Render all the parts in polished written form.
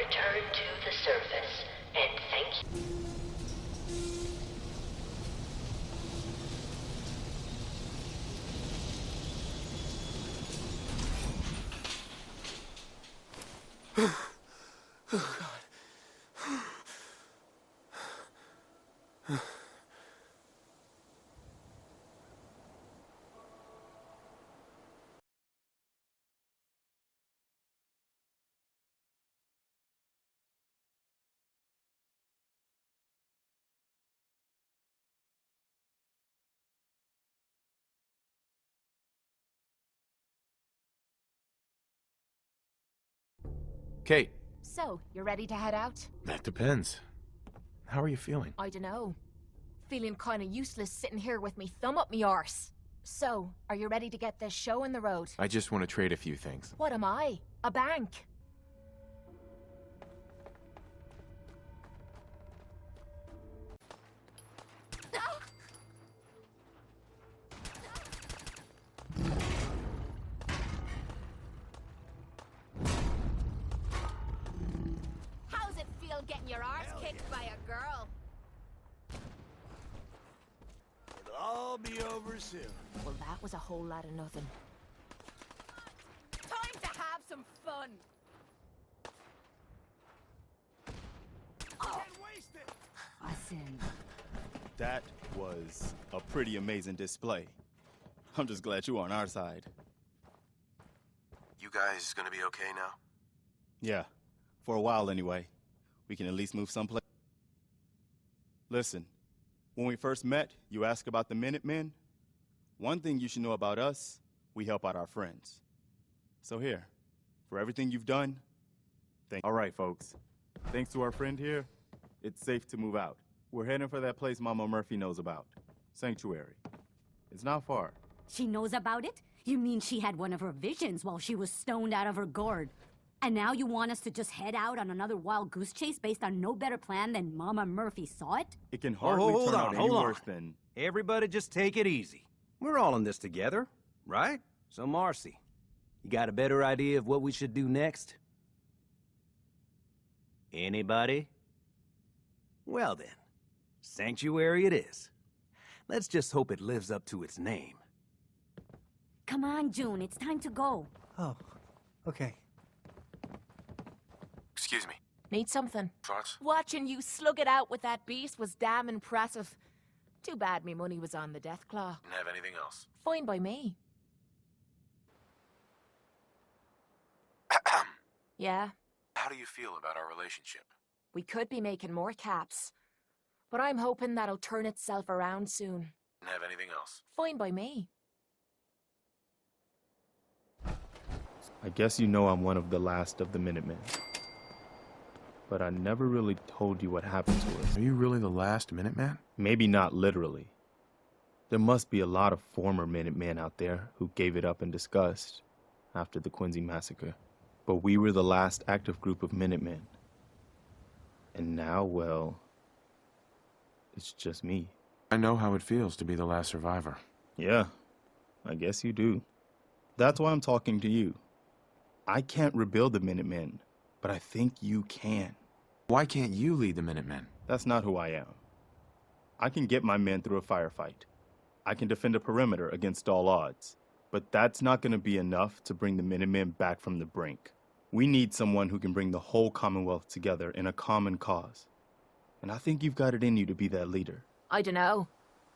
return to the surface, and thank you. Kate. So, you're ready to head out? That depends. How are you feeling? I dunno. Feeling kinda useless sitting here with me thumb up me arse. So, are you ready to get this show on the road? I just want to trade a few things. What am I? A bank? How's it feel getting your arse kicked by a girl? It'll all be over soon. Well, that was a whole lot of nothing. Time to have some fun! Can't waste it. I sinned. That was a pretty amazing display. I'm just glad you're on our side. You guys gonna be okay now? Yeah, for a while anyway. We can at least move someplace. Listen, when we first met, you asked about the Minutemen. One thing you should know about us, we help out our friends. So here, for everything you've done, All right, folks. Thanks to our friend here, it's safe to move out. We're heading for that place Mama Murphy knows about. Sanctuary. It's not far. She knows about it? You mean she had one of her visions while she was stoned out of her gourd? And now you want us to just head out on another wild goose chase based on no better plan than Mama Murphy saw it? It can hardly turn out any worse than... Everybody just take it easy. We're all in this together, right? So Marcy, you got a better idea of what we should do next? Anybody? Well then, Sanctuary it is. Let's just hope it lives up to its name. Come on, June, it's time to go. Oh, okay. Excuse me. Need something? Thoughts? Watching you slug it out with that beast was damn impressive. Too bad me money was on the death claw. Didn't have anything else. Fine by me. Yeah? How do you feel about our relationship? We could be making more caps. But I'm hoping that'll turn itself around soon. Didn't have anything else. Fine by me. I guess you know I'm one of the last of the Minutemen. But I never really told you what happened to us. Are you really the last Minuteman? Maybe not literally. There must be a lot of former Minutemen out there who gave it up in disgust after the Quincy massacre. But we were the last active group of Minutemen. And now, well, it's just me. I know how it feels to be the last survivor. Yeah, I guess you do. That's why I'm talking to you. I can't rebuild the Minutemen, but I think you can. Why can't you lead the Minutemen? That's not who I am. I can get my men through a firefight. I can defend a perimeter against all odds. But that's not going to be enough to bring the Minutemen back from the brink. We need someone who can bring the whole Commonwealth together in a common cause. And I think you've got it in you to be that leader. I dunno.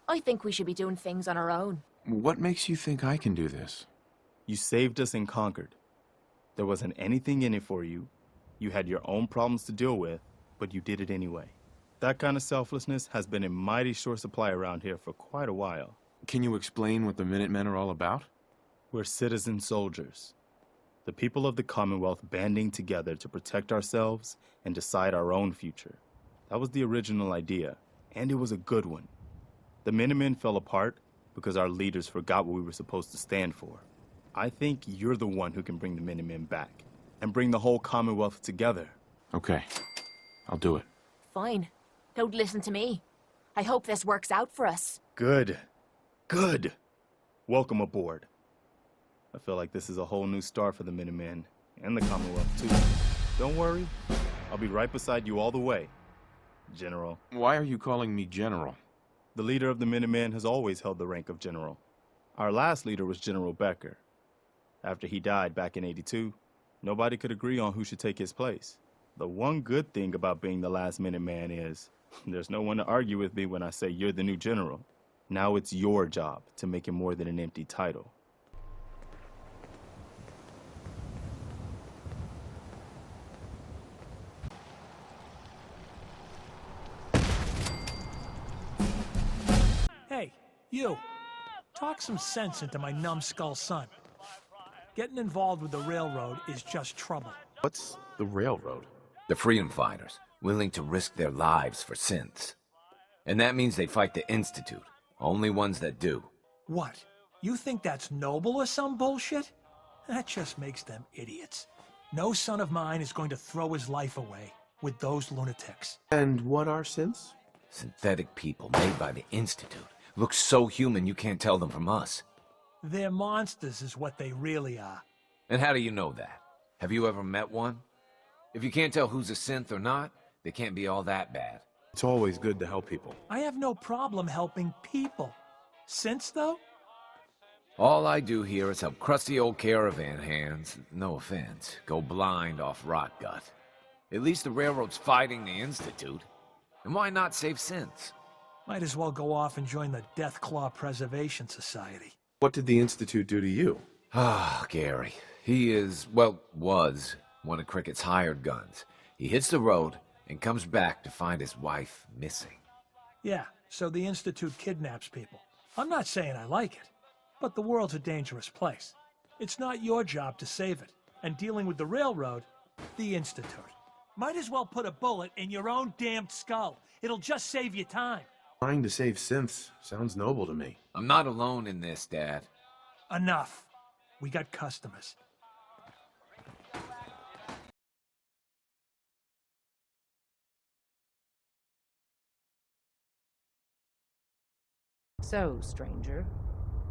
I think we should be doing things on our own. What makes you think I can do this? You saved us and conquered. There wasn't anything in it for you. You had your own problems to deal with, but you did it anyway. That kind of selflessness has been in mighty short supply around here for quite a while. Can you explain what the Minutemen are all about? We're citizen soldiers. The people of the Commonwealth banding together to protect ourselves and decide our own future. That was the original idea, and it was a good one. The Minutemen fell apart because our leaders forgot what we were supposed to stand for. I think you're the one who can bring the Minutemen back and bring the whole Commonwealth together. Okay, I'll do it. Fine. Don't listen to me. I hope this works out for us. Good. Good. Welcome aboard. I feel like this is a whole new start for the Minutemen and the Commonwealth, too. Don't worry, I'll be right beside you all the way, General. Why are you calling me General? The leader of the Minutemen has always held the rank of General. Our last leader was General Becker. After he died back in '82, nobody could agree on who should take his place. The one good thing about being the last Minuteman is there's no one to argue with me when I say you're the new general. Now it's your job to make it more than an empty title. Hey, you. Talk some sense into my numbskull son. Getting involved with the railroad is just trouble. What's the railroad? The freedom fighters, willing to risk their lives for Syths. And that means they fight the Institute. Only ones that do. What? You think that's noble or some bullshit? That just makes them idiots. No son of mine is going to throw his life away with those lunatics. And what are synths? Synthetic people made by the Institute. Look so human you can't tell them from us. They're monsters is what they really are. And how do you know that? Have you ever met one? If you can't tell who's a synth or not, they can't be all that bad. It's always good to help people. I have no problem helping people. Since, though? All I do here is help crusty old caravan hands, no offense, go blind off rot gut. At least the railroad's fighting the Institute. And why not save Syths? Might as well go off and join the Deathclaw Preservation Society. What did the Institute do to you? Ah, Gary. He is, well, was one of Cricket's hired guns. He hits the road and comes back to find his wife missing. Yeah, so the Institute kidnaps people. I'm not saying I like it, but the world's a dangerous place. It's not your job to save it. And dealing with the railroad, the Institute. Might as well put a bullet in your own damned skull. It'll just save you time. Trying to save synths sounds noble to me. I'm not alone in this, Dad. Enough. We got customers. So, stranger,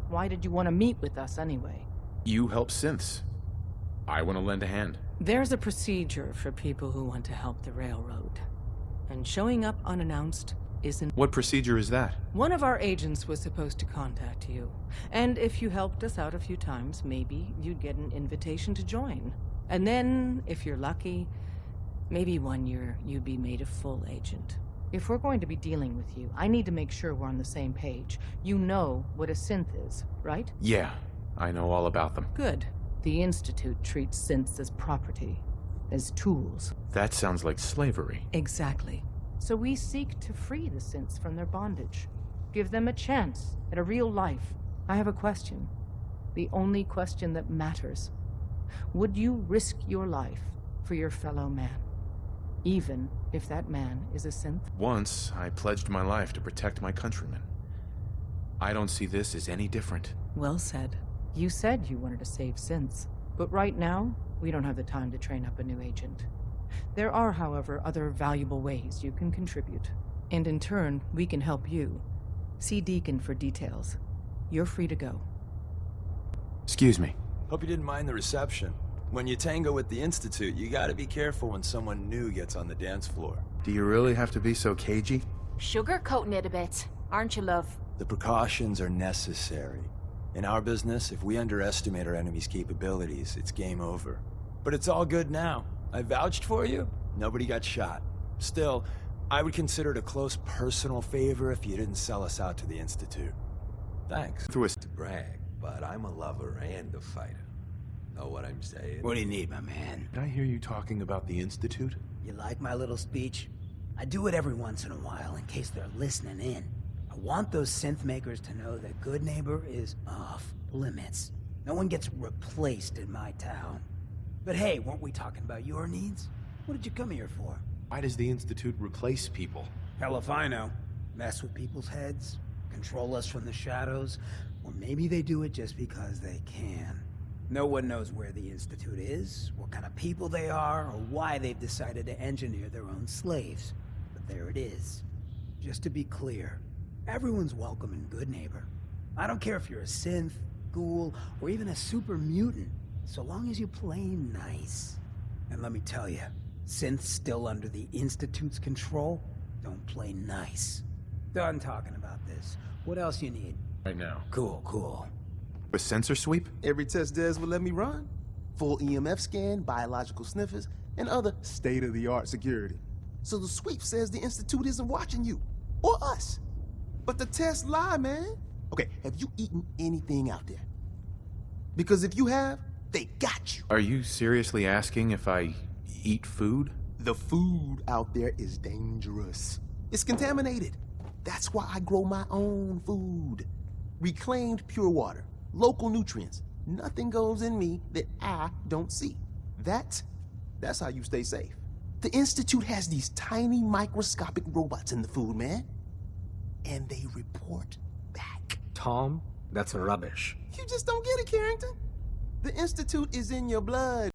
why did you want to meet with us anyway? You help synths. I want to lend a hand. There's a procedure for people who want to help the railroad. And showing up unannounced isn't... What procedure is that? One of our agents was supposed to contact you. And if you helped us out a few times, maybe you'd get an invitation to join. And then, if you're lucky, maybe 1 year you'd be made a full agent. If we're going to be dealing with you, I need to make sure we're on the same page. You know what a synth is, right? Yeah, I know all about them. Good. The Institute treats synths as property, as tools. That sounds like slavery. Exactly. So we seek to free the synths from their bondage. Give them a chance at a real life. I have a question. The only question that matters. Would you risk your life for your fellow man? Even if that man is a synth? Once, I pledged my life to protect my countrymen. I don't see this as any different. Well said. You said you wanted to save synths, but right now, we don't have the time to train up a new agent. There are, however, other valuable ways you can contribute. And in turn, we can help you. See Deacon for details. You're free to go. Excuse me. Hope you didn't mind the reception. When you tango with the Institute, you gotta be careful when someone new gets on the dance floor. Do you really have to be so cagey? Sugarcoating it a bit, aren't you, love? The precautions are necessary. In our business, if we underestimate our enemy's capabilities, it's game over. But it's all good now. I vouched for you. Nobody got shot. Still, I would consider it a close personal favor if you didn't sell us out to the Institute. Thanks. Through a... To brag, but I'm a lover and a fighter. Know what I'm saying? What do you need, my man? Did I hear you talking about the Institute? You like my little speech? I do it every once in a while in case they're listening in. I want those synth makers to know that Good Neighbor is off limits. No one gets replaced in my town. But hey, weren't we talking about your needs? What did you come here for? Why does the Institute replace people? Hell if I know. Mess with people's heads, control us from the shadows, or maybe they do it just because they can. No one knows where the Institute is, what kind of people they are, or why they've decided to engineer their own slaves. But there it is. Just to be clear, everyone's welcome in Good Neighbor. I don't care if you're a synth, ghoul, or even a super mutant, so long as you play nice. And let me tell you, Synths still under the Institute's control? Don't play nice. Done talking about this. What else you need? Right now. Cool, cool. A sensor sweep? Every test Des would let me run. Full EMF scan, biological sniffers, and other state-of-the-art security. So the sweep says the Institute isn't watching you, or us. But the tests lie, man. Okay, have you eaten anything out there? Because if you have, they got you. Are you seriously asking if I eat food? The food out there is dangerous. It's contaminated. That's why I grow my own food. Reclaimed pure water, local nutrients. Nothing goes in me that I don't see. That's how you stay safe. The Institute has these tiny microscopic robots in the food, man. And they report back. Tom, that's rubbish. You just don't get it, Carrington. The Institute is in your blood.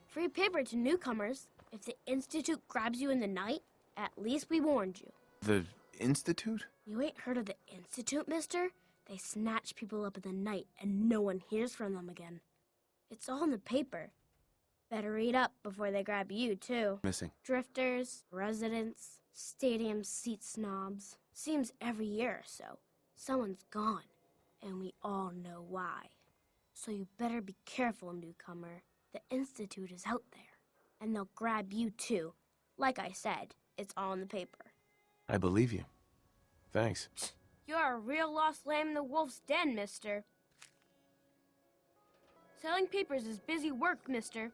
Free paper to newcomers. If the Institute grabs you in the night, at least we warned you. The Institute? You ain't heard of the Institute, mister? They snatch people up in the night and no one hears from them again. It's all in the paper. Better read up before they grab you, too. Missing. Drifters, residents, stadium seat snobs. Seems every year or so, someone's gone, and we all know why. So you better be careful, newcomer. The Institute is out there, and they'll grab you, too. Like I said, it's all in the paper. I believe you. Thanks. You're a real lost lamb in the wolf's den, mister. Selling papers is busy work, mister.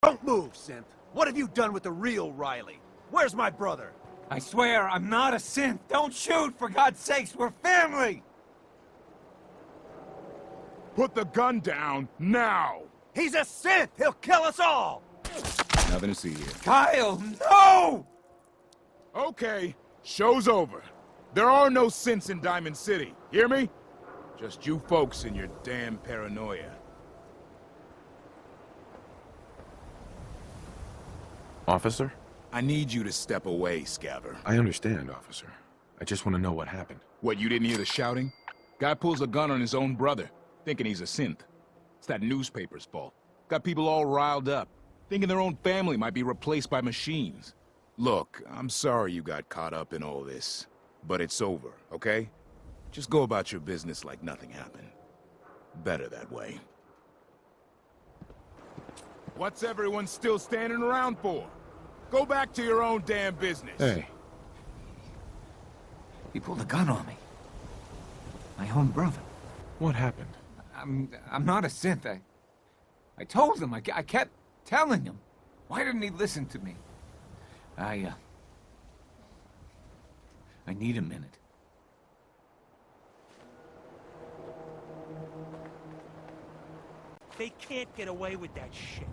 Don't move, synth. What have you done with the real Riley? Where's my brother? I swear, I'm not a synth. Don't shoot, for God's sakes, we're family! Put the gun down, now! He's a synth! He'll kill us all! Nothing to see here. Kyle, no! Okay, show's over. There are no synths in Diamond City, hear me? Just you folks and your damn paranoia. Officer? I need you to step away, Scaver. I understand, officer. I just want to know what happened. What, you didn't hear the shouting? Guy pulls a gun on his own brother, thinking he's a synth. It's that newspaper's fault. Got people all riled up, thinking their own family might be replaced by machines. Look, I'm sorry you got caught up in all this, but it's over, okay? Just go about your business like nothing happened. Better that way. What's everyone still standing around for? Go back to your own damn business. Hey. He pulled a gun on me. My own brother. What happened? I'm not a synth. I told him. I kept telling him. Why didn't he listen to me? I need a minute. They can't get away with that shit.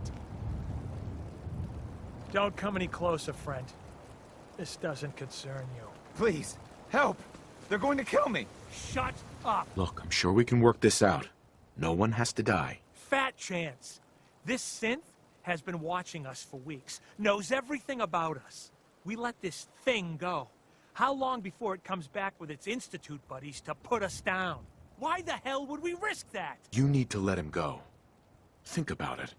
Don't come any closer, friend. This doesn't concern you. Please, help! They're going to kill me! Shut up! Look, I'm sure we can work this out. No one has to die. Fat chance. This synth has been watching us for weeks, knows everything about us. We let this thing go. How long before it comes back with its Institute buddies to put us down? Why the hell would we risk that? You need to let him go. Think about it.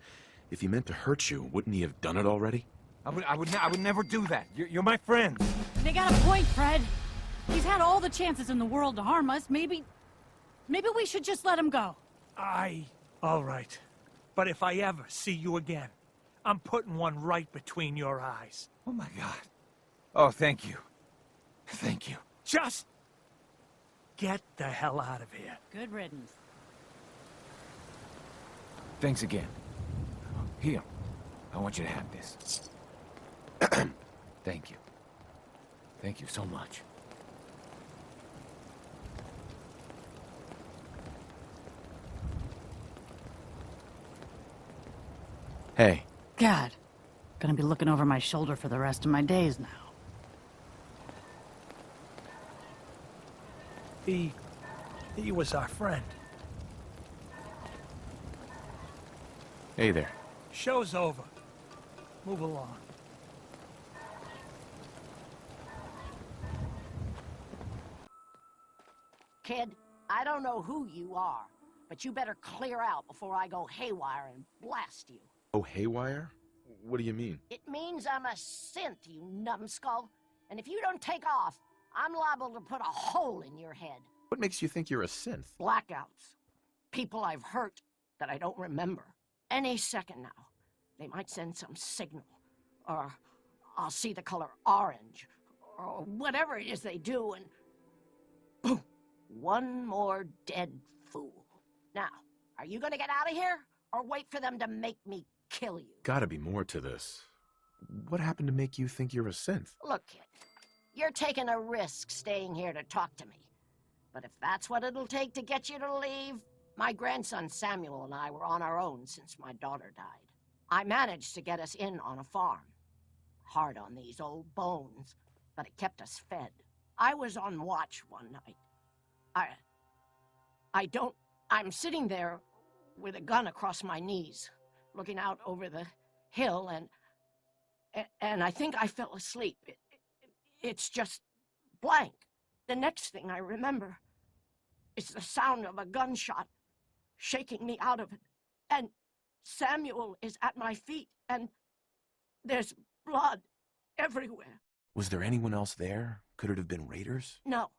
If he meant to hurt you, wouldn't he have done it already? I would never do that. You're my friend. They got a point, Fred. He's had all the chances in the world to harm us. Maybe we should just let him go. All right. But if I ever see you again, I'm putting one right between your eyes. Oh my God. Oh, thank you. Thank you. Just get the hell out of here. Good riddance. Thanks again. Here, I want you to have this. Thank you. Thank you so much. Hey. God. Gonna be looking over my shoulder for the rest of my days now. He was our friend. Hey there. Show's over. Move along. Kid, I don't know who you are, but you better clear out before I go haywire and blast you. Oh, haywire? What do you mean? It means I'm a synth, you numbskull. And if you don't take off, I'm liable to put a hole in your head. What makes you think you're a synth? Blackouts. People I've hurt that I don't remember. Any second now, they might send some signal. Or I'll see the color orange. Or whatever it is they do, and boom! One more dead fool. Now, are you gonna get out of here? Or wait for them to make me kill you? Gotta be more to this. What happened to make you think you're a synth? Look, kid. You're taking a risk staying here to talk to me. But if that's what it'll take to get you to leave, my grandson Samuel and I were on our own since my daughter died. I managed to get us in on a farm. Hard on these old bones, but it kept us fed. I was on watch one night. I'm sitting there with a gun across my knees, looking out over the hill, and I think I fell asleep. It's just blank. The next thing I remember is the sound of a gunshot shaking me out of it. And Samuel is at my feet, and there's blood everywhere. Was there anyone else there? Could it have been raiders? No.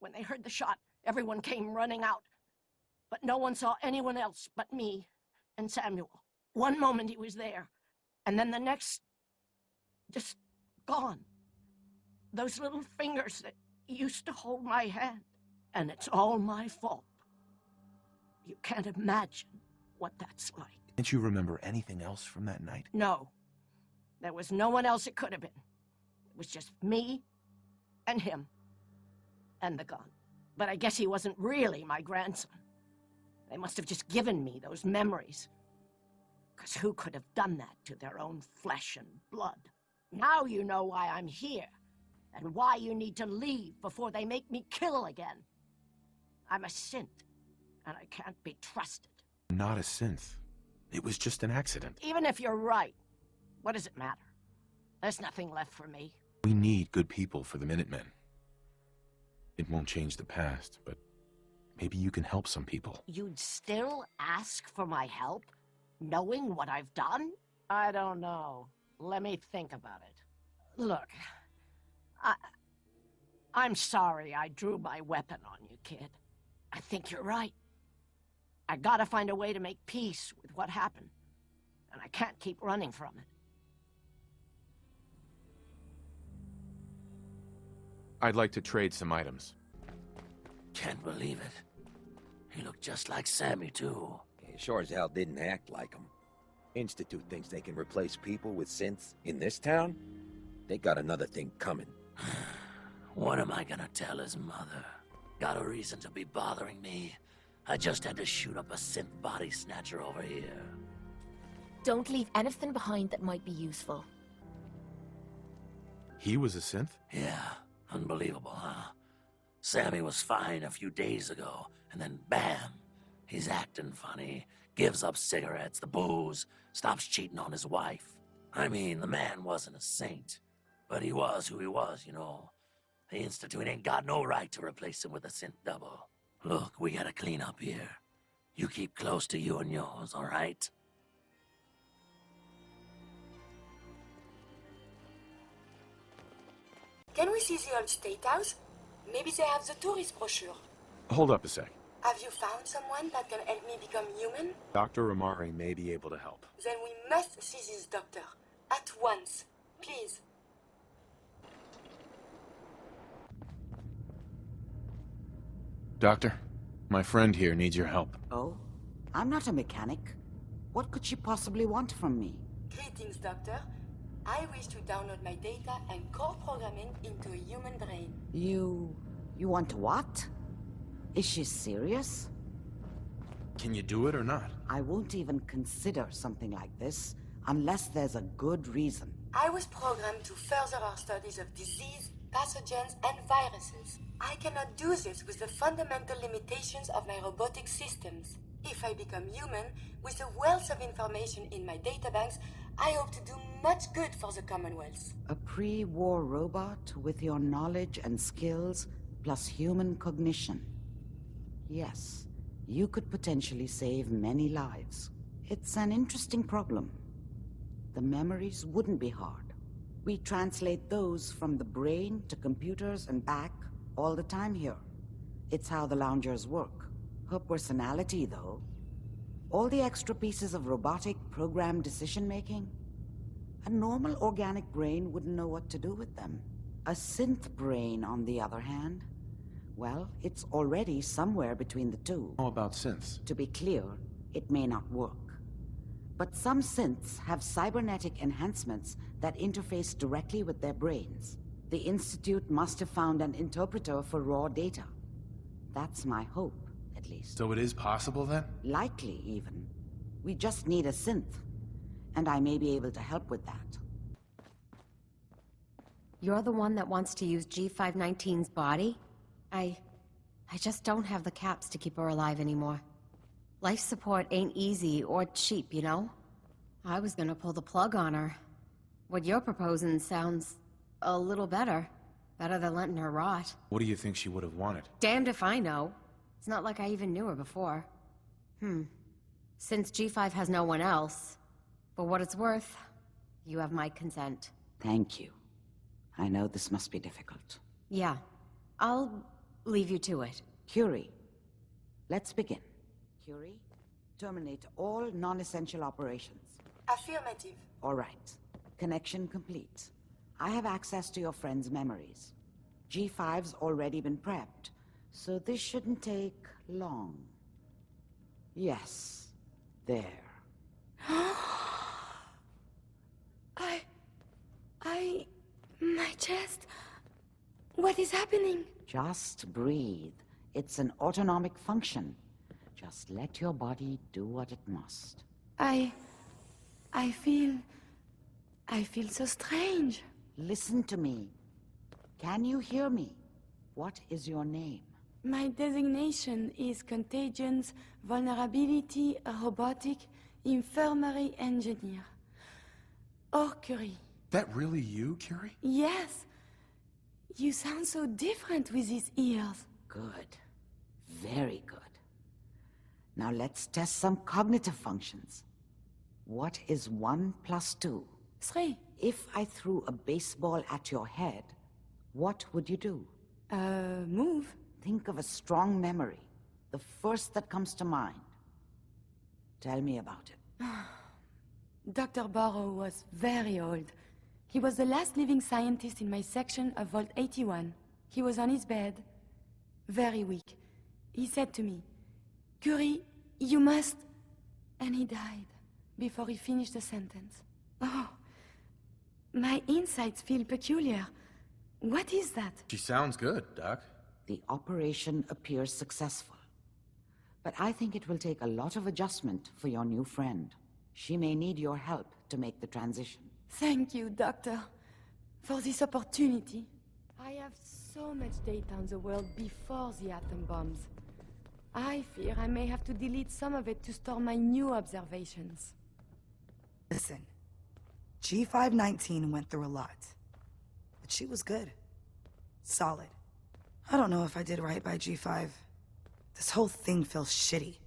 When they heard the shot, everyone came running out. But no one saw anyone else but me and Samuel. One moment he was there, and then the next, just gone. Those little fingers that used to hold my hand. And it's all my fault. You can't imagine what that's like. Didn't you remember anything else from that night? No. There was no one else it could have been. It was just me and him and the gun. But I guess he wasn't really my grandson. They must have just given me those memories. Because who could have done that to their own flesh and blood? Now you know why I'm here. And why you need to leave before they make me kill again. I'm a synth, and I can't be trusted. Not a synth. It was just an accident. Even if you're right, what does it matter? There's nothing left for me. We need good people for the Minutemen. It won't change the past, but maybe you can help some people. You'd still ask for my help, knowing what I've done? I don't know. Let me think about it. Look, I'm sorry I drew my weapon on you, kid. I think you're right. I gotta find a way to make peace with what happened. And I can't keep running from it. I'd like to trade some items. Can't believe it. He looked just like Sammy, too. He sure as hell didn't act like him. Institute thinks they can replace people with synths in this town? They got another thing coming. What am I gonna tell his mother? Got a reason to be bothering me. I just had to shoot up a synth body snatcher over here. Don't leave anything behind that might be useful. He was a synth? Yeah, unbelievable, huh? Sammy was fine a few days ago, and then bam! He's acting funny, gives up cigarettes, the booze, stops cheating on his wife. I mean, the man wasn't a saint. But he was who he was, you know. The Institute ain't got no right to replace him with a synth double. Look, we gotta clean up here. You keep close to you and yours, all right? Can we see the old State House? Maybe they have the tourist brochure. Hold up a sec. Have you found someone that can help me become human? Dr. Amari may be able to help. Then we must see this doctor. At once. Please. Doctor, my friend here needs your help. Oh? I'm not a mechanic. What could she possibly want from me? Greetings, Doctor. I wish to download my data and core programming into a human brain. You want what? Is she serious? Can you do it or not? I won't even consider something like this unless there's a good reason. I was programmed to further our studies of disease, pathogens, and viruses. I cannot do this with the fundamental limitations of my robotic systems. If I become human, with the wealth of information in my databanks, I hope to do much good for the Commonwealth. A pre-war robot with your knowledge and skills, plus human cognition. Yes, you could potentially save many lives. It's an interesting problem. The memories wouldn't be hard. We translate those from the brain to computers and back all the time here. It's how the loungers work. Her personality, though, all the extra pieces of robotic programmed decision-making, a normal organic brain wouldn't know what to do with them. A synth brain, on the other hand, well, it's already somewhere between the two. How about synths? To be clear, it may not work. But some synths have cybernetic enhancements that interface directly with their brains. The Institute must have found an interpreter for raw data. That's my hope, at least. So it is possible, then? Likely, even. We just need a synth, and I may be able to help with that. You're the one that wants to use G519's body? I just don't have the caps to keep her alive anymore. Life support ain't easy or cheap, you know? I was gonna pull the plug on her. What you're proposing sounds a little better. Better than letting her rot. What do you think she would have wanted? Damned if I know. It's not like I even knew her before. Since G5 has no one else, for what it's worth, you have my consent. Thank you. I know this must be difficult. Yeah. I'll leave you to it. Curie, let's begin. Curie, terminate all non-essential operations. Affirmative. All right. Connection complete. I have access to your friend's memories. G5's already been prepped, so this shouldn't take long. Yes. There. My chest. What is happening? Just breathe. It's an autonomic function. Just let your body do what it must. I feel so strange. Listen to me. Can you hear me? What is your name? My designation is Contagions, Vulnerability, Robotic, Infirmary Engineer. Or Curie. That really you, Curie? Yes. You sound so different with these ears. Good. Very good. Now let's test some cognitive functions. What is 1 plus 2? 3. If I threw a baseball at your head, what would you do? Move. Think of a strong memory. The first that comes to mind. Tell me about it. Dr. Barrow was very old. He was the last living scientist in my section of Vault 81. He was on his bed, very weak. He said to me, "Curie, you must..." And he died before he finished the sentence. Oh, my insights feel peculiar. What is that? She sounds good, Doc. The operation appears successful. But I think it will take a lot of adjustment for your new friend. She may need your help to make the transition. Thank you, Doctor, for this opportunity. I have so much data on the world before the atom bombs. I fear I may have to delete some of it to store my new observations. Listen, G519 went through a lot, but she was good. Solid. I don't know if I did right by G5. This whole thing feels shitty.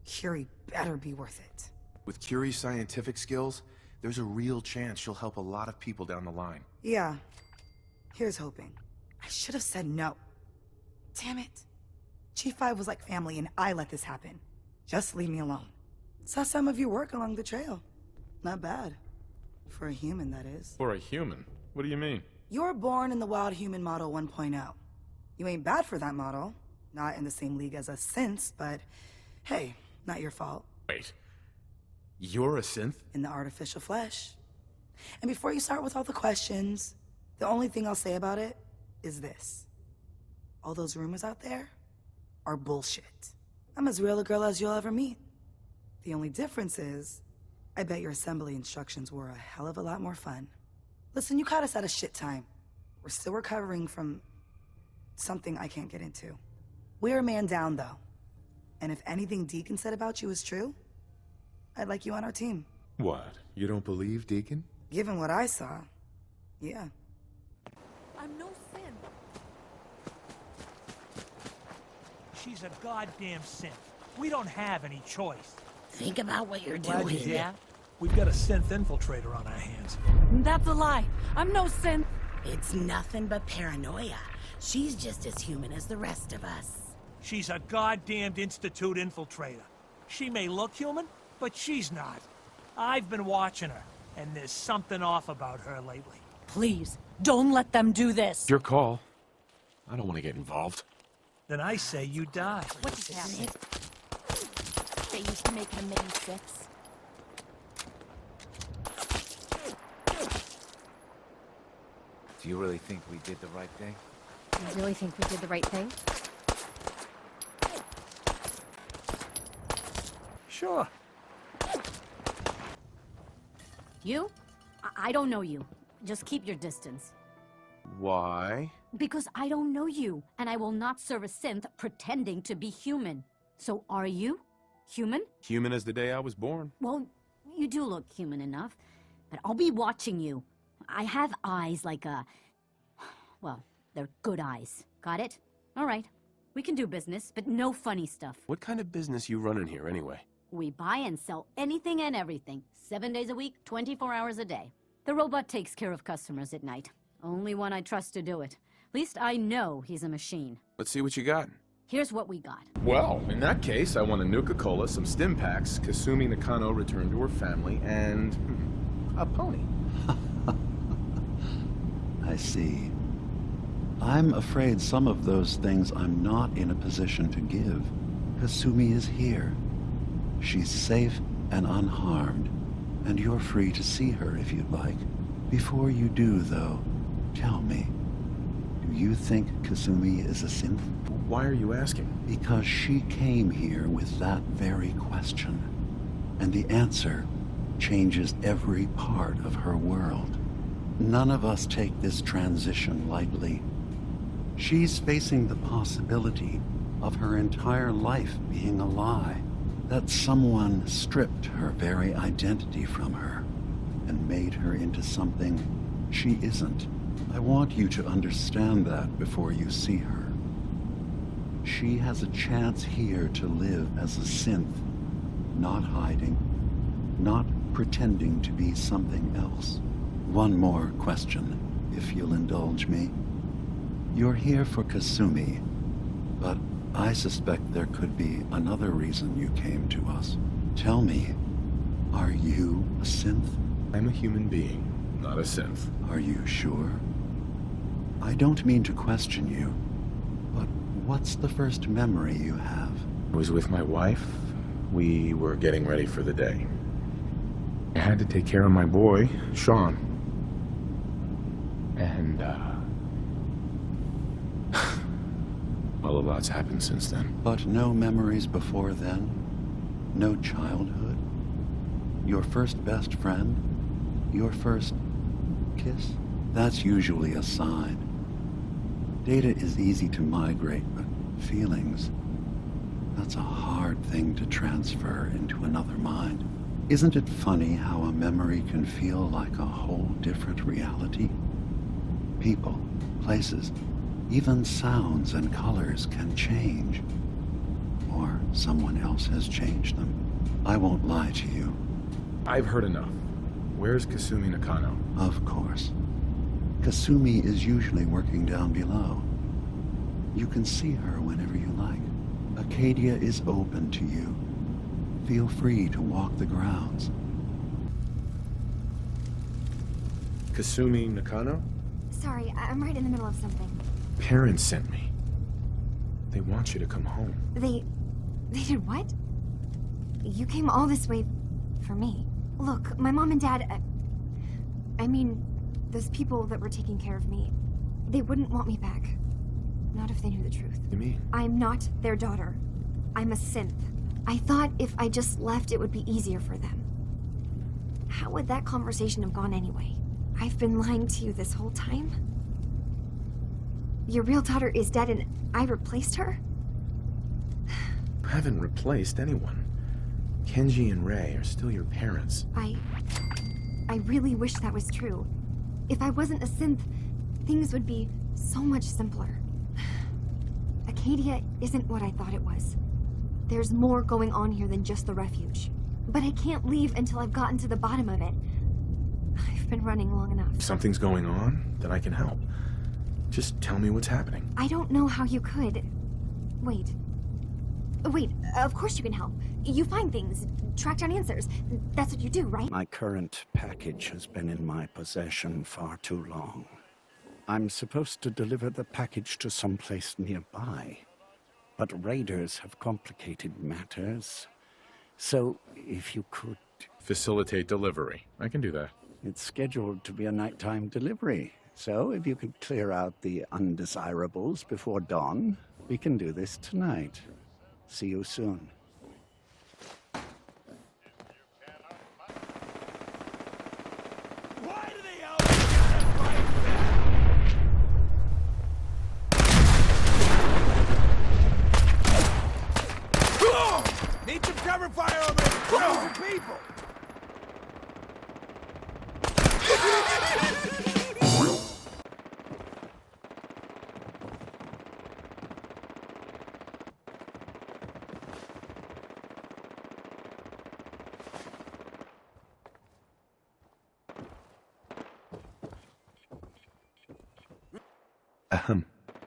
Curie better be worth it. With Curie's scientific skills, there's a real chance she'll help a lot of people down the line. Yeah. Here's hoping. I should have said no. Damn it. G5 was like family and I let this happen. Just leave me alone. Saw some of your work along the trail. Not bad. For a human, that is. For a human? What do you mean? You were born in the Wild Human Model 1.0. You ain't bad for that model. Not in the same league as us Synths, but hey, not your fault. Wait. You're a synth? In the artificial flesh. And before you start with all the questions, the only thing I'll say about it is this. All those rumors out there are bullshit. I'm as real a girl as you'll ever meet. The only difference is, I bet your assembly instructions were a hell of a lot more fun. Listen, you caught us at a shit time. We're still recovering from something I can't get into. We're a man down, though. And if anything Deacon said about you is true, I'd like you on our team. What? You don't believe Deacon? Given what I saw, yeah. I'm no sin. She's a goddamn synth. We don't have any choice. Think about what you're Glad doing. you're here. We've got a synth infiltrator on our hands. That's a lie. I'm no synth. It's nothing but paranoia. She's just as human as the rest of us. She's a goddamned Institute infiltrator. She may look human, but she's not. I've been watching her, and there's something off about her lately. Please, don't let them do this. Your call. I don't want to get involved. Then I say you die. What just happened? They used to make a mini Syths. Do you really think we did the right thing? You really think we did the right thing? Sure. You? I don't know you. Just keep your distance. Why? Because I don't know you, and I will not serve a synth pretending to be human. So are you? Human? Human as the day I was born. Well, you do look human enough, but I'll be watching you. I have eyes like a... Well, they're good eyes. Got it? All right. We can do business, but no funny stuff. What kind of business you running here anyway? We buy and sell anything and everything. 7 days a week, 24 hours a day. The robot takes care of customers at night. Only one I trust to do it. At least I know he's a machine. Let's see what you got. Here's what we got. Well, in that case, I want a Nuka-Cola, some stim packs, Kasumi Nakano returned to her family, and a pony. I see. I'm afraid some of those things I'm not in a position to give. Kasumi is here. She's safe and unharmed, and you're free to see her if you'd like. Before you do, though, tell me, do you think Kasumi is a synth? Why are you asking? Because she came here with that very question, and the answer changes every part of her world. None of us take this transition lightly. She's facing the possibility of her entire life being a lie, that someone stripped her very identity from her and made her into something she isn't. I want you to understand that before you see her. She has a chance here to live as a synth, not hiding, not pretending to be something else. One more question, if you'll indulge me. You're here for Kasumi, but I suspect there could be another reason you came to us. Tell me, are you a synth? I'm a human being, not a synth. Are you sure? I don't mean to question you, but what's the first memory you have? I was with my wife. We were getting ready for the day. I had to take care of my boy, Sean. And, well, a lot's happened since then. But no memories before then? No childhood? Your first best friend? Your first kiss? That's usually a sign. Data is easy to migrate, but feelings, that's a hard thing to transfer into another mind. Isn't it funny how a memory can feel like a whole different reality? People, places, even sounds and colors can change. Or someone else has changed them. I won't lie to you. I've heard enough. Where's Kasumi Nakano? Of course. Kasumi is usually working down below. You can see her whenever you like. Acadia is open to you. Feel free to walk the grounds. Kasumi Nakano? Sorry, I'm right in the middle of something. Parents sent me. They want you to come home. They did what? You came all this way for me. Look, my mom and dad, I mean, those people that were taking care of me, they wouldn't want me back. Not if they knew the truth. You mean? I'm not their daughter. I'm a synth. I thought if I just left, it would be easier for them. How would that conversation have gone anyway? I've been lying to you this whole time? Your real daughter is dead and I replaced her? You haven't replaced anyone. Kenji and Rei are still your parents. I really wish that was true. If I wasn't a synth, things would be so much simpler. Acadia isn't what I thought it was. There's more going on here than just the refuge. But I can't leave until I've gotten to the bottom of it. I've been running long enough. If something's going on, then I can help. Just tell me what's happening. I don't know how you could. Wait. Wait, of course you can help. You find things, track down answers. That's what you do, right? My current package has been in my possession far too long. I'm supposed to deliver the package to someplace nearby, but raiders have complicated matters. So, if you could... Facilitate delivery. I can do that. It's scheduled to be a nighttime delivery, so if you could clear out the undesirables before dawn, we can do this tonight. See you soon. Need some cover fire over there! Some people!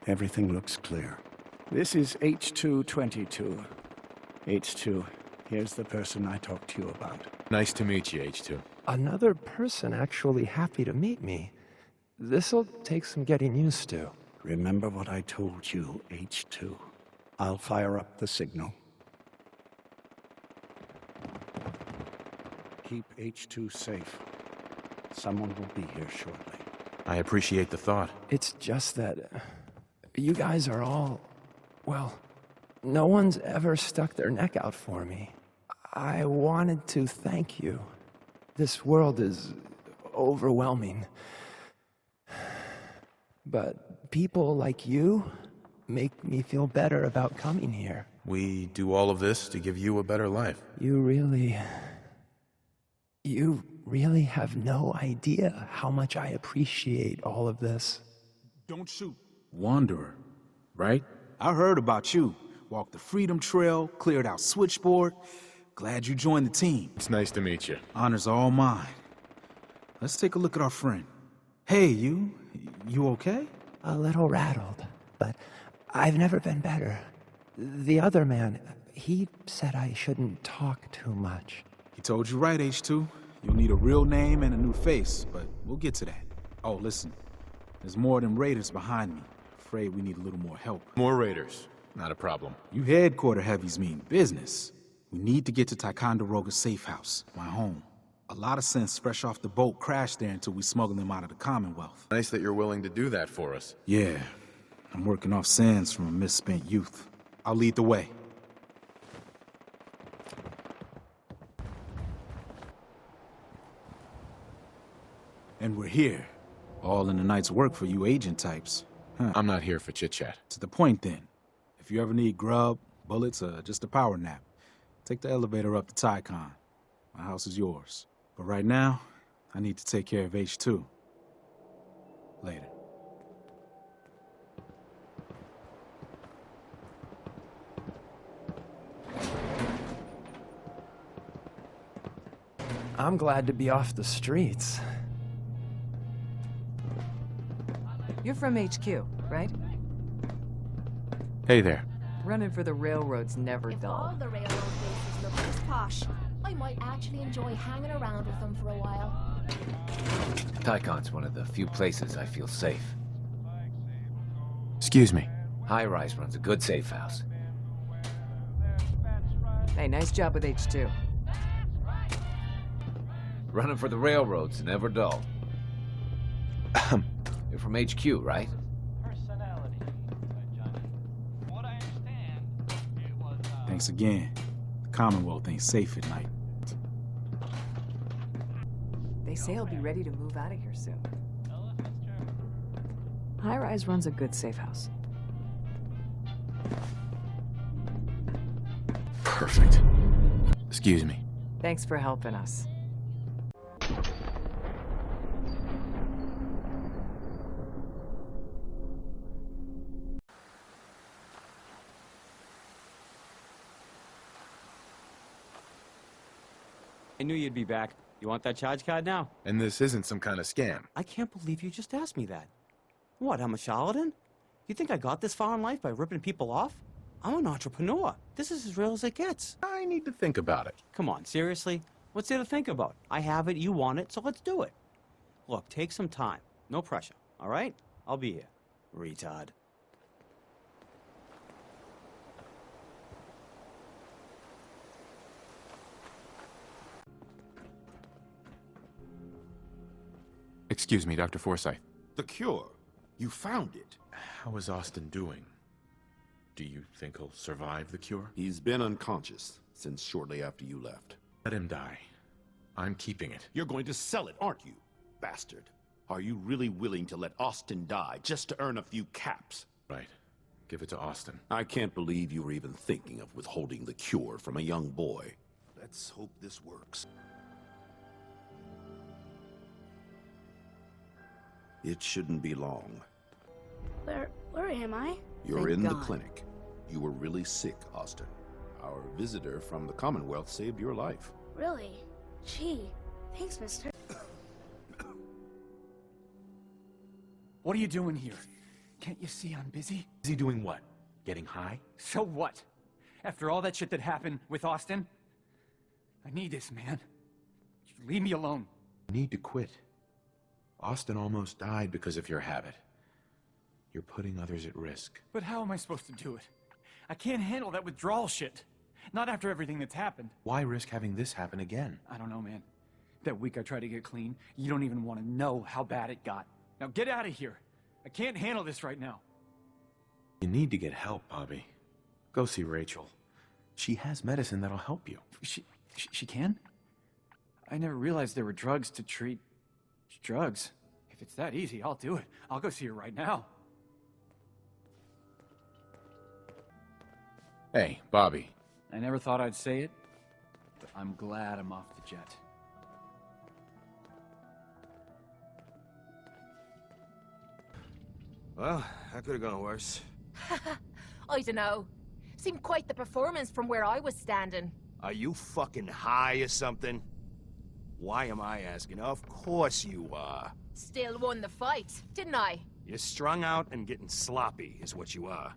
Everything looks clear. This is H222. H2, here's the person I talked to you about. Nice to meet you, H2. Another person actually happy to meet me. This'll take some getting used to. Remember what I told you, H2. I'll fire up the signal. Keep H2 safe. Someone will be here shortly. I appreciate the thought. It's just that you guys are all, well, no one's ever stuck their neck out for me. I wanted to thank you. This world is overwhelming. But people like you make me feel better about coming here. We do all of this to give you a better life. You really have no idea how much I appreciate all of this. Don't shoot. Wanderer, right? I heard about you. Walked the Freedom Trail, cleared out Switchboard. Glad you joined the team. It's nice to meet you. Honor's all mine. Let's take a look at our friend. Hey, you okay? A little rattled, but I've never been better. The other man, he said I shouldn't talk too much. He told you right, H2. You'll need a real name and a new face, but we'll get to that. Oh, listen. There's more than raiders behind me. Afraid we need a little more help. More raiders. Not a problem. You headquarter heavies mean business. We need to get to Ticonderoga's safe house, my home. A lot of synths fresh off the boat crashed there until we smuggled them out of the Commonwealth. Nice that you're willing to do that for us. Yeah. I'm working off sands from a misspent youth. I'll lead the way. And we're here. All in the night's work for you agent types. Huh. I'm not here for chit-chat. To the point, then. If you ever need grub, bullets, or just a power nap, take the elevator up to Tycon. My house is yours. But right now, I need to take care of H2. Later. I'm glad to be off the streets. You're from HQ, right? Hey there. Running for the railroad's never If dull. all the railroad bases look this posh, I might actually enjoy hanging around with them for a while. Tycon's one of the few places I feel safe. Excuse me. High Rise runs a good safe house. Hey, nice job with H2. Running for the railroad's never dull. You're from HQ, right? Thanks again. The Commonwealth ain't safe at night. They say he'll be ready to move out of here soon. High Rise runs a good safe house. Perfect. Excuse me. Thanks for helping us. I knew you'd be back. You want that charge card now? And this isn't some kind of scam. I can't believe you just asked me that. What, I'm a charlatan? You think I got this far in life by ripping people off? I'm an entrepreneur. This is as real as it gets. I need to think about it. Come on, seriously? What's there to think about? I have it, you want it, so let's do it. Look, take some time. No pressure, all right? I'll be here. Retard. Excuse me, Dr. Forsyth. The cure. You found it. How is Austin doing? Do you think he'll survive the cure? He's been unconscious since shortly after you left. Let him die. I'm keeping it. You're going to sell it, aren't you, bastard? Are you really willing to let Austin die just to earn a few caps? Right. Give it to Austin. I can't believe you were even thinking of withholding the cure from a young boy. Let's hope this works. It shouldn't be long. Where am I? You're in the clinic. You were really sick, Austin. Our visitor from the Commonwealth saved your life. Really? Gee, thanks, mister. What are you doing here? Can't you see I'm busy? Is he doing what? Getting high? So what? After all that shit that happened with Austin? I need this, man. Leave me alone. You need to quit. Austin almost died because of your habit. You're putting others at risk. But how am I supposed to do it? I can't handle that withdrawal shit. Not after everything that's happened. Why risk having this happen again? I don't know, man. That week I tried to get clean, you don't even want to know how bad it got. Now get out of here. I can't handle this right now. You need to get help, Bobby. Go see Rachel. She has medicine that'll help you. She can? I never realized there were drugs to treat drugs. If it's that easy, I'll do it. I'll go see her right now. Hey, Bobby. I never thought I'd say it, but I'm glad I'm off the jet. Well, that could have gone worse. I don't know. Seemed quite the performance from where I was standing. Are you fucking high or something? Why am I asking? Of course you are. Still won the fight, didn't I? You're strung out and getting sloppy, is what you are.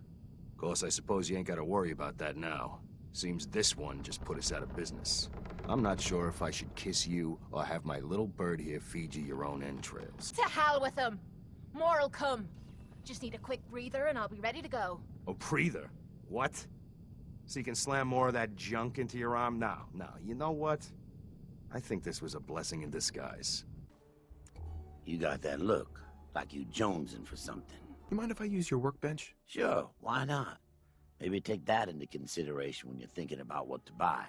Of course, I suppose you ain't gotta worry about that now. Seems this one just put us out of business. I'm not sure if I should kiss you or have my little bird here feed you your own entrails. To hell with them. More'll come. Just need a quick breather and I'll be ready to go. A breather? What? So you can slam more of that junk into your arm? No, you know what? I think this was a blessing in disguise. You got that look, like you jonesing for something. You mind if I use your workbench? Sure, why not? Maybe take that into consideration when you're thinking about what to buy.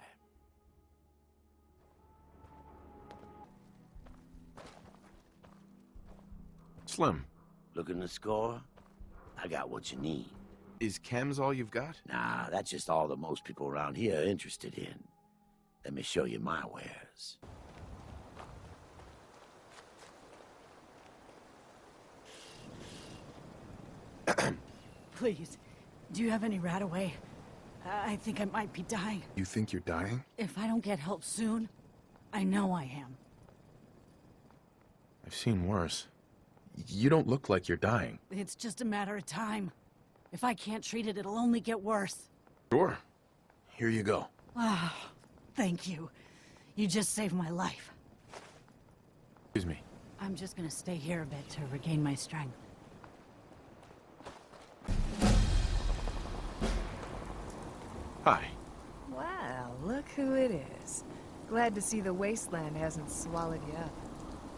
Slim. Looking to score? I got what you need. Is chems all you've got? Nah, that's just all that most people around here are interested in. Let me show you my wares. Please, do you have any Radaway? I think I might be dying. You think you're dying? If I don't get help soon, I know I am. I've seen worse. You don't look like you're dying. It's just a matter of time. If I can't treat it, it'll only get worse. Sure. Here you go. Ah, thank you. You just saved my life. Excuse me. I'm just gonna stay here a bit to regain my strength. Hi. Wow, look who it is. Glad to see the wasteland hasn't swallowed you up.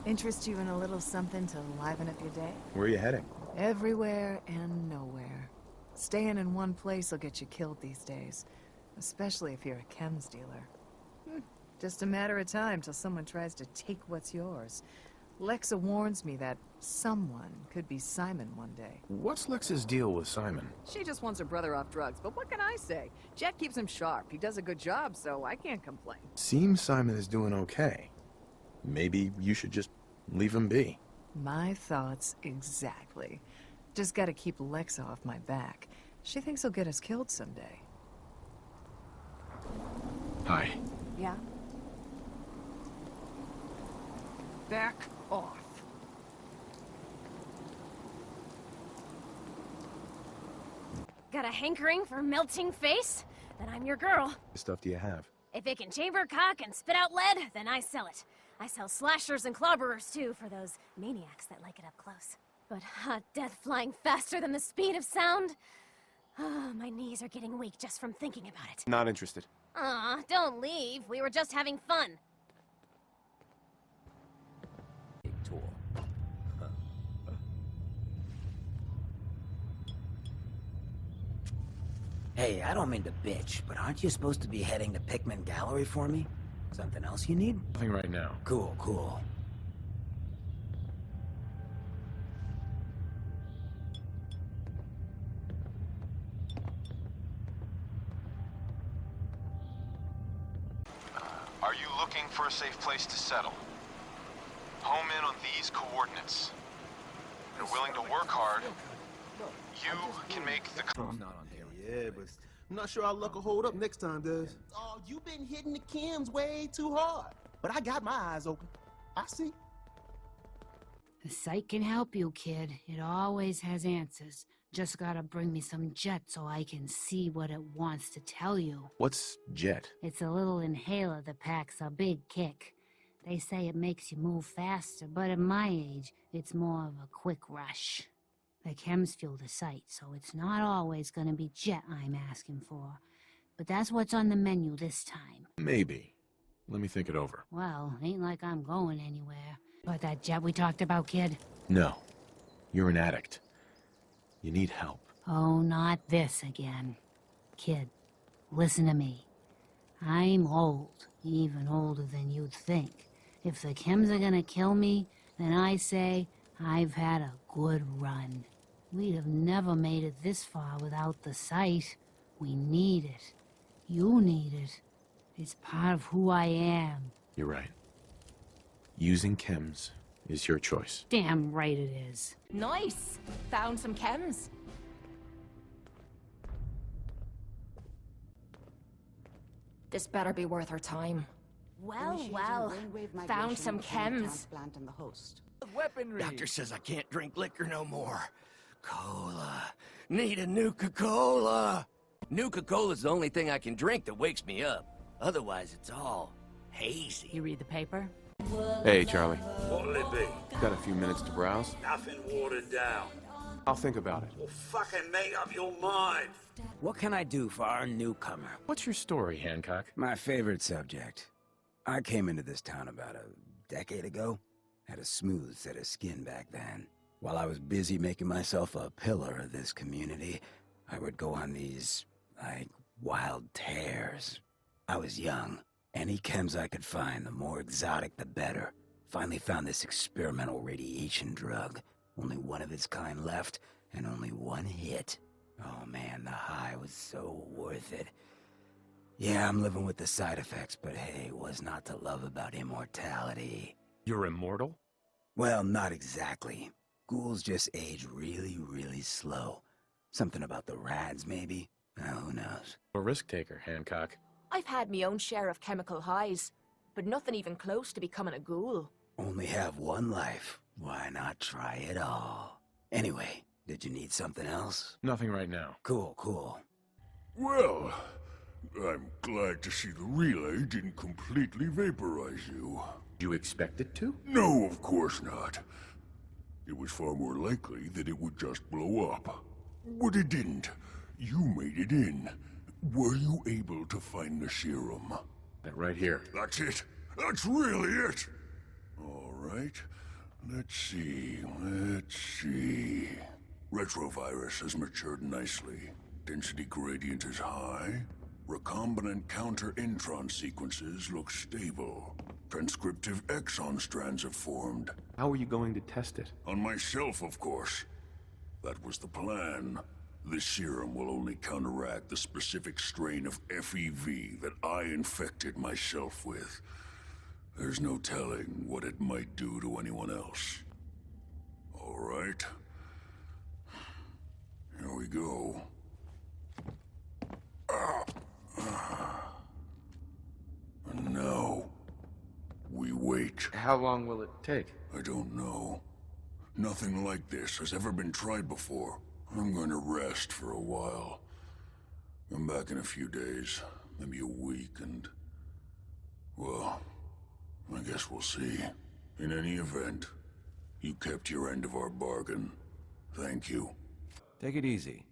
Interest you in a little something to liven up your day? Where are you heading? Everywhere and nowhere. Staying in one place will get you killed these days. Especially if you're a chems dealer. Just a matter of time till someone tries to take what's yours. Lexa warns me that someone could be Simon one day. What's Lex's deal with Simon? She just wants her brother off drugs, but what can I say? Jet keeps him sharp. He does a good job, so I can't complain. Seems Simon is doing okay. Maybe you should just leave him be. My thoughts exactly. Just gotta keep Lexa off my back. She thinks he'll get us killed someday. Hi. Yeah? Back off. Got a hankering for melting face? Then I'm your girl. What stuff do you have? If it can chamber cock and spit out lead, then I sell it. I sell slashers and clobberers too, for those maniacs that like it up close. But hot death flying faster than the speed of sound? Oh, my knees are getting weak just from thinking about it. Not interested. Aw, don't leave. We were just having fun. Tool. Hey, I don't mean to bitch, but aren't you supposed to be heading to Pickman Gallery for me? Something else you need? Nothing right now. Cool, cool. Are you looking for a safe place to settle? Home in on these coordinates. If you're willing to work hard, you can make the... Yeah, but I'm not sure our luck will hold up next time, Des. Oh, you've been hitting the chems way too hard. But I got my eyes open. I see. The site can help you, kid. It always has answers. Just gotta bring me some jet so I can see what it wants to tell you. What's jet? It's a little inhaler that packs a big kick. They say it makes you move faster, but at my age, it's more of a quick rush. The chems fuel the site, so it's not always gonna be jet I'm asking for. But that's what's on the menu this time. Maybe. Let me think it over. Well, ain't like I'm going anywhere. But that jet we talked about, kid? No. You're an addict. You need help. Oh, not this again. Kid, listen to me. I'm old, even older than you'd think. If the chems are gonna kill me, then I say I've had a good run. We'd have never made it this far without the site. We need it. You need it. It's part of who I am. You're right. Using chems is your choice. Damn right it is. Nice! Found some chems. This better be worth our time. Well, well. Found some chems. Weaponry. Doctor says I can't drink liquor no more. Cola. Need a Nuka-Cola. Nuka-Cola's the only thing I can drink that wakes me up. Otherwise, it's all hazy. You read the paper? Hey, Charlie. What'll it be? Got a few minutes to browse? Nothing watered down. I'll think about it. Well, fucking make up your mind. What can I do for our newcomer? What's your story, Hancock? My favorite subject. I came into this town about a decade ago. Had a smooth set of skin back then. While I was busy making myself a pillar of this community, I would go on these, wild tears. I was young. Any chems I could find, the more exotic the better. Finally found this experimental radiation drug. Only one of its kind left, and only one hit. Oh man, the high was so worth it. Yeah, I'm living with the side effects, but hey, what's not to love about immortality? You're immortal? Well, not exactly. Ghouls just age really, really slow. Something about the rads, maybe? Who knows? A risk taker, Hancock. I've had me own share of chemical highs, but nothing even close to becoming a ghoul. Only have one life. Why not try it all? Anyway, did you need something else? Nothing right now. Cool, cool. Well, I'm glad to see the relay didn't completely vaporize you. You expect it to? No, of course not. It was far more likely that it would just blow up. But it didn't. You made it in. Were you able to find the serum? Right here. That's it. That's really it. All right. Let's see. Retrovirus has matured nicely. Density gradient is high. Recombinant counter-intron sequences look stable. Transcriptive exon strands have formed. How are you going to test it? On myself, of course. That was the plan. This serum will only counteract the specific strain of FEV that I infected myself with. There's no telling what it might do to anyone else. All right. Here we go. And now, we wait. How long will it take? I don't know. Nothing like this has ever been tried before. I'm going to rest for a while. I'm back in a few days, maybe a week, and... well, I guess we'll see. In any event, you kept your end of our bargain. Thank you. Take it easy.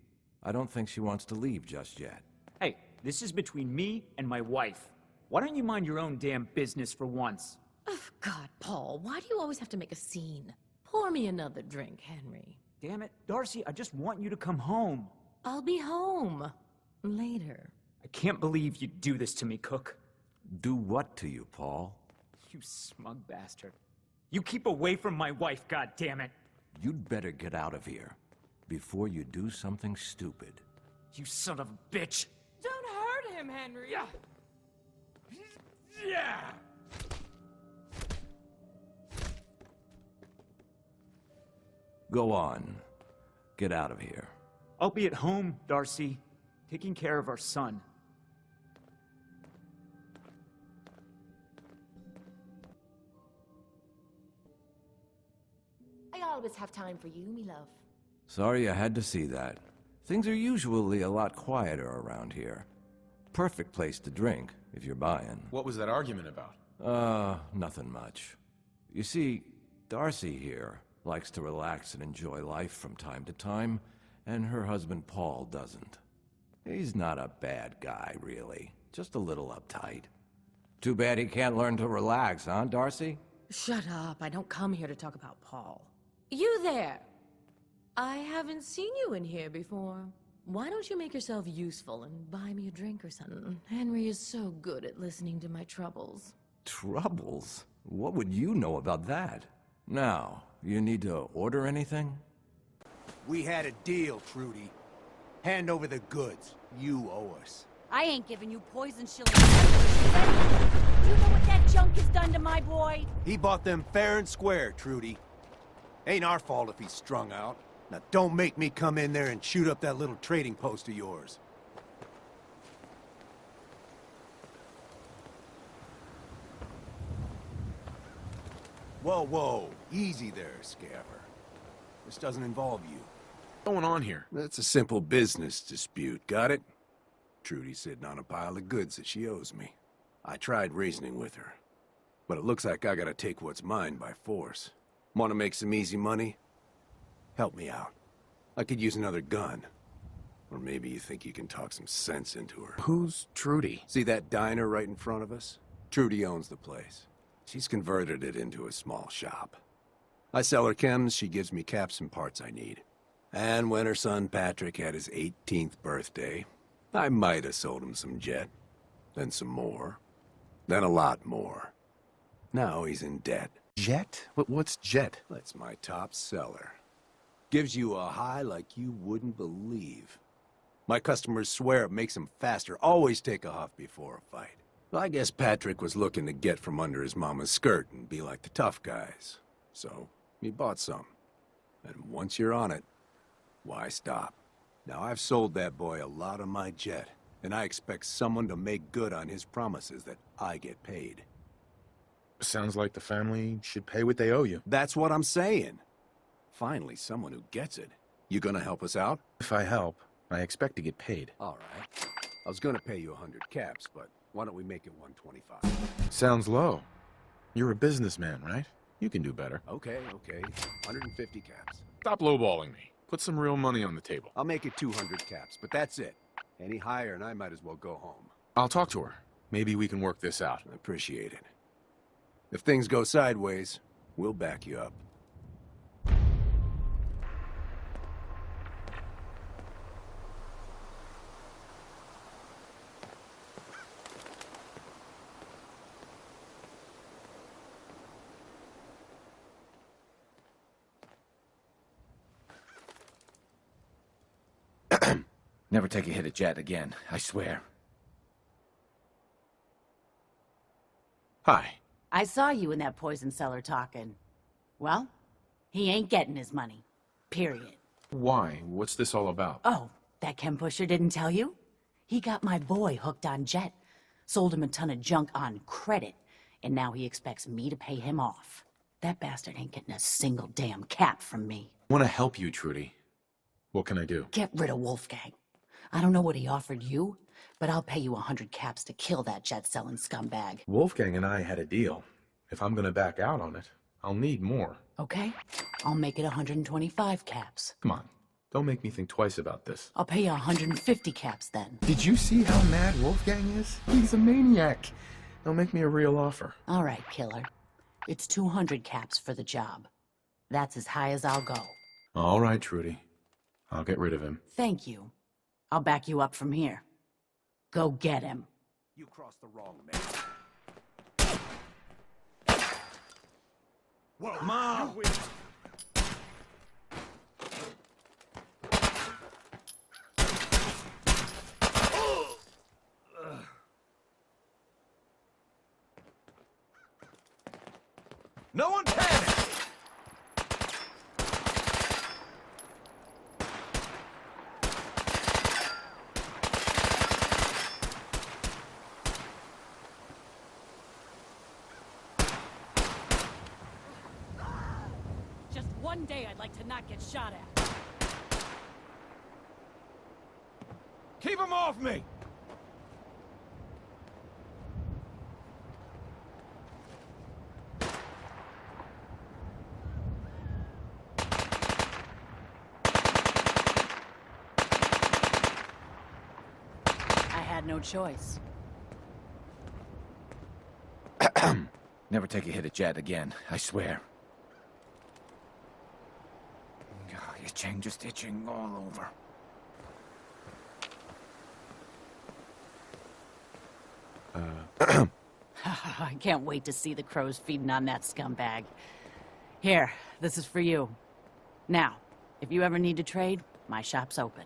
I don't think she wants to leave just yet. Hey, this is between me and my wife. Why don't you mind your own damn business for once? Oh, God, Paul, why do you always have to make a scene? Pour me another drink, Henry. Damn it, Darcy, I just want you to come home. I'll be home. Later. I can't believe you'd do this to me, Cook. Do what to you, Paul? You smug bastard. You keep away from my wife, goddammit. You'd better get out of here before you do something stupid. You son of a bitch. Don't hurt him, Henry. Yeah. Yeah. Go on. Get out of here. I'll be at home, Darcy, taking care of our son. I always have time for you, me love. Sorry I had to see that. Things are usually a lot quieter around here. Perfect place to drink, if you're buying. What was that argument about? Nothing much. You see, Darcy here likes to relax and enjoy life from time to time, and her husband Paul doesn't. He's not a bad guy, really. Just a little uptight. Too bad he can't learn to relax, huh, Darcy? Shut up. I don't come here to talk about Paul. You there! I haven't seen you in here before. Why don't you make yourself useful and buy me a drink or something? Henry is so good at listening to my troubles. Troubles? What would you know about that? Now, you need to order anything? We had a deal, Trudy. Hand over the goods. You owe us. I ain't giving you poison shillings. Do you know what that junk has done to my boy? He bought them fair and square, Trudy. Ain't our fault if he's strung out. Now don't make me come in there and shoot up that little trading post of yours. Whoa, whoa. Easy there, Scabber. This doesn't involve you. What's going on here? It's a simple business dispute, got it? Trudy's sitting on a pile of goods that she owes me. I tried reasoning with her, but it looks like I gotta take what's mine by force. Want to make some easy money? Help me out. I could use another gun. Or maybe you think you can talk some sense into her. Who's Trudy? See that diner right in front of us? Trudy owns the place. She's converted it into a small shop. I sell her chems, she gives me caps and parts I need. And when her son Patrick had his 18th birthday, I might have sold him some jet. Then some more. Then a lot more. Now he's in debt. Jet? What's Jet? That's my top seller. Gives you a high like you wouldn't believe. My customers swear it makes them faster. Always take a huff before a fight. Well, I guess Patrick was looking to get from under his mama's skirt and be like the tough guys. So, he bought some. And once you're on it, why stop? Now, I've sold that boy a lot of my jet, and I expect someone to make good on his promises that I get paid. Sounds like the family should pay what they owe you. That's what I'm saying. Finally, someone who gets it. You gonna help us out? If I help, I expect to get paid. All right. I was gonna pay you 100 caps, but why don't we make it 125? Sounds low. You're a businessman, right? You can do better. Okay. 150 caps. Stop lowballing me. Put some real money on the table. I'll make it 200 caps, but that's it. Any higher and I might as well go home. I'll talk to her. Maybe we can work this out. I appreciate it. If things go sideways, we'll back you up. Never take a hit at Jet again, I swear. Hi. I saw you in that poison cellar talking. Well, he ain't getting his money. Period. Why? What's this all about? Oh, that chem pusher didn't tell you? He got my boy hooked on Jet. Sold him a ton of junk on credit. and now he expects me to pay him off. That bastard ain't getting a single damn cap from me. I want to help you, Trudy. What can I do? Get rid of Wolfgang. I don't know what he offered you, but I'll pay you 100 caps to kill that jet-selling scumbag. Wolfgang and I had a deal. If I'm gonna back out on it, I'll need more. Okay? I'll make it 125 caps. Come on, don't make me think twice about this. I'll pay you 150 caps then. Did you see how mad Wolfgang is? He's a maniac. He'll make me a real offer. All right, killer. It's 200 caps for the job. That's as high as I'll go. All right, Trudy. I'll get rid of him. Thank you. I'll back you up from here. Go get him. You crossed the wrong man. Whoa, Mom! No one panic! Just one day I'd like to not get shot at. Keep him off me! No choice. Never take a hit at Jet again, I swear. Oh, itching, just itching all over. I can't wait to see the crows feeding on that scumbag. Here, this is for you. Now, if you ever need to trade, my shop's open.